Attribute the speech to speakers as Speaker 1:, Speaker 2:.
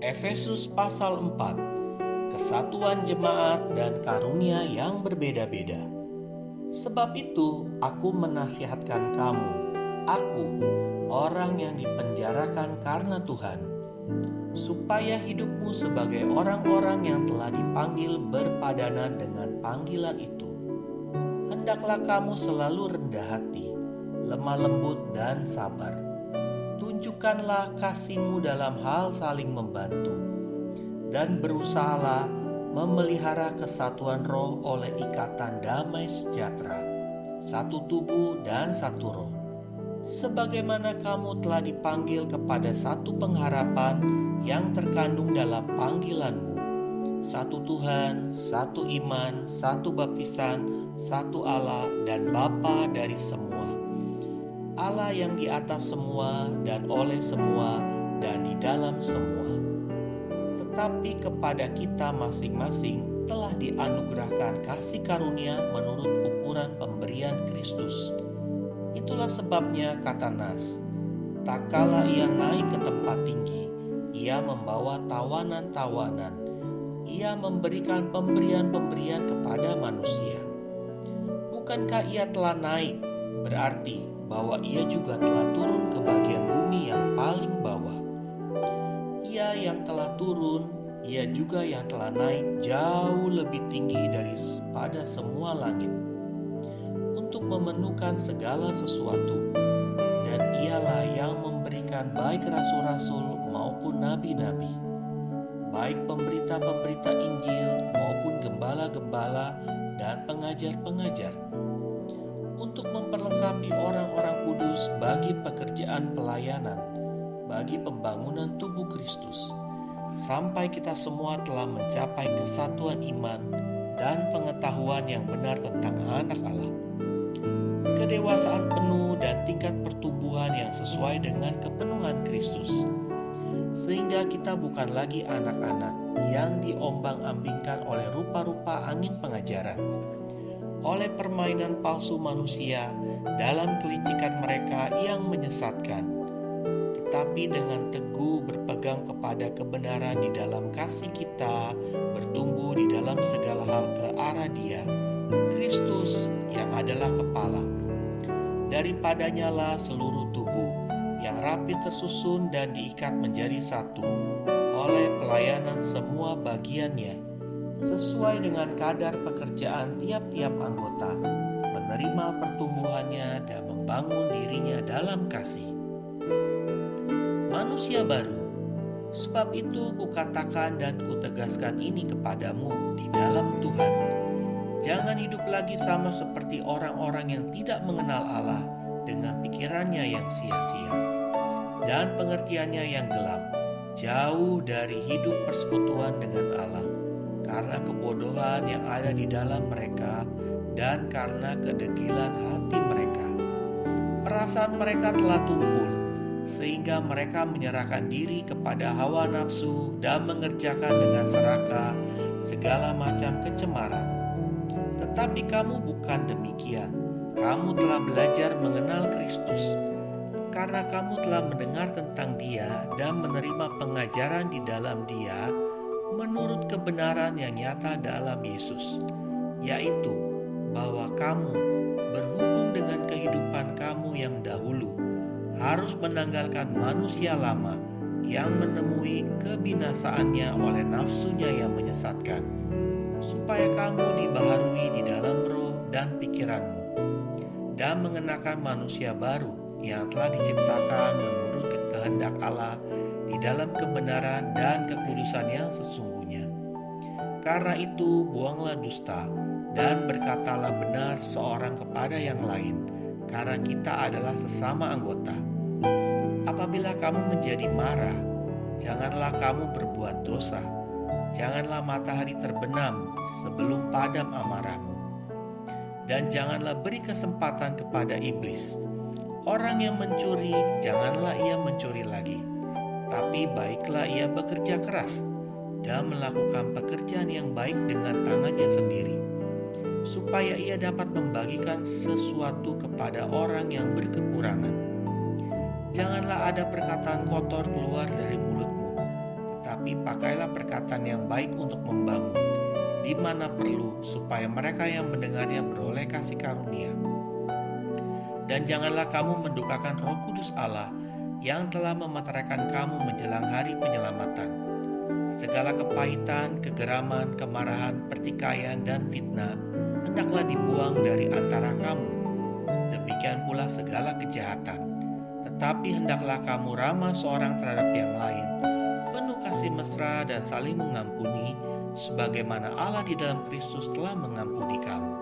Speaker 1: Efesus pasal 4. Kesatuan jemaat dan karunia yang berbeda-beda. Sebab itu aku menasihatkan kamu, aku, orang yang dipenjarakan karena Tuhan, supaya hidupmu sebagai orang-orang yang telah dipanggil berpadanan dengan panggilan itu. Hendaklah kamu selalu rendah hati, lemah lembut dan sabar. Tunjukkanlah kasihmu dalam hal saling membantu, dan berusahalah memelihara kesatuan roh oleh ikatan damai sejahtera, satu tubuh dan satu roh. Sebagaimana kamu telah dipanggil kepada satu pengharapan yang terkandung dalam panggilanmu, satu Tuhan, satu iman, satu baptisan, satu Allah dan Bapa dari semua, Allah yang di atas semua dan oleh semua dan di dalam semua. Tetapi kepada kita masing-masing telah dianugerahkan kasih karunia menurut ukuran pemberian Kristus. Itulah sebabnya kata Nas, tak kala ia naik ke tempat tinggi, ia membawa tawanan-tawanan, ia memberikan pemberian-pemberian kepada manusia. Bukankah ia telah naik, berarti bahwa ia juga telah turun ke bagian bumi yang paling bawah. Ia yang telah turun, ia juga yang telah naik jauh lebih tinggi daripada semua langit, untuk memenuhkan segala sesuatu. Dan ialah yang memberikan baik rasul-rasul maupun nabi-nabi, baik pemberita-pemberita Injil maupun gembala-gembala dan pengajar-pengajar, untuk memperlengkapi orang-orang kudus bagi pekerjaan pelayanan, bagi pembangunan tubuh Kristus, sampai kita semua telah mencapai kesatuan iman dan pengetahuan yang benar tentang anak Allah, kedewasaan penuh dan tingkat pertumbuhan yang sesuai dengan kepenuhan Kristus, sehingga kita bukan lagi anak-anak yang diombang-ambingkan oleh rupa-rupa angin pengajaran, oleh permainan palsu manusia dalam kelicikan mereka yang menyesatkan, tetapi dengan teguh berpegang kepada kebenaran di dalam kasih kita bertumbuh di dalam segala hal ke arah Dia, Kristus yang adalah kepala. Daripadanya lah seluruh tubuh yang rapi tersusun dan diikat menjadi satu oleh pelayanan semua bagiannya, sesuai dengan kadar pekerjaan tiap-tiap anggota, menerima pertumbuhannya dan membangun dirinya dalam kasih. Manusia baru. Sebab itu kukatakan dan kutegaskan ini kepadamu di dalam Tuhan. Jangan hidup lagi sama seperti orang-orang yang tidak mengenal Allah dengan pikirannya yang sia-sia dan pengertiannya yang gelap, jauh dari hidup persekutuan dengan Allah, karena kebodohan yang ada di dalam mereka dan karena kedegilan hati mereka. Perasaan mereka telah tumpul, sehingga mereka menyerahkan diri kepada hawa nafsu dan mengerjakan dengan serakah segala macam kecemaran. Tetapi kamu bukan demikian. Kamu telah belajar mengenal Kristus, karena kamu telah mendengar tentang Dia dan menerima pengajaran di dalam Dia menurut kebenaran yang nyata dalam Yesus, yaitu bahwa kamu berhubung dengan kehidupan kamu yang dahulu harus menanggalkan manusia lama yang menemui kebinasaannya oleh nafsunya yang menyesatkan, supaya kamu dibaharui di dalam roh dan pikiranmu, dan mengenakan manusia baru yang telah diciptakan menurut kehendak Allah di dalam kebenaran dan kekudusan yang sesungguhnya. Karena itu buanglah dusta dan berkatalah benar seorang kepada yang lain, karena kita adalah sesama anggota. Apabila kamu menjadi marah, janganlah kamu berbuat dosa. Janganlah matahari terbenam sebelum padam amarahmu. Dan janganlah beri kesempatan kepada iblis. Orang yang mencuri, janganlah ia mencuri lagi, tapi baiklah ia bekerja keras dan melakukan pekerjaan yang baik dengan tangannya sendiri, supaya ia dapat membagikan sesuatu kepada orang yang berkekurangan. Janganlah ada perkataan kotor keluar dari mulutmu, tetapi tetapi pakailah perkataan yang baik untuk membangun, di mana perlu, supaya mereka yang mendengarnya beroleh kasih karunia. Dan janganlah kamu mendukakan Roh Kudus Allah yang telah memeteraikan kamu menjelang hari penyelamatan. Segala kepahitan, kegeraman, kemarahan, pertikaian, dan fitnah hendaklah dibuang dari antara kamu. Demikian pula segala kejahatan. Tetapi hendaklah kamu ramah seorang terhadap yang lain, penuh kasih mesra dan saling mengampuni, sebagaimana Allah di dalam Kristus telah mengampuni kamu.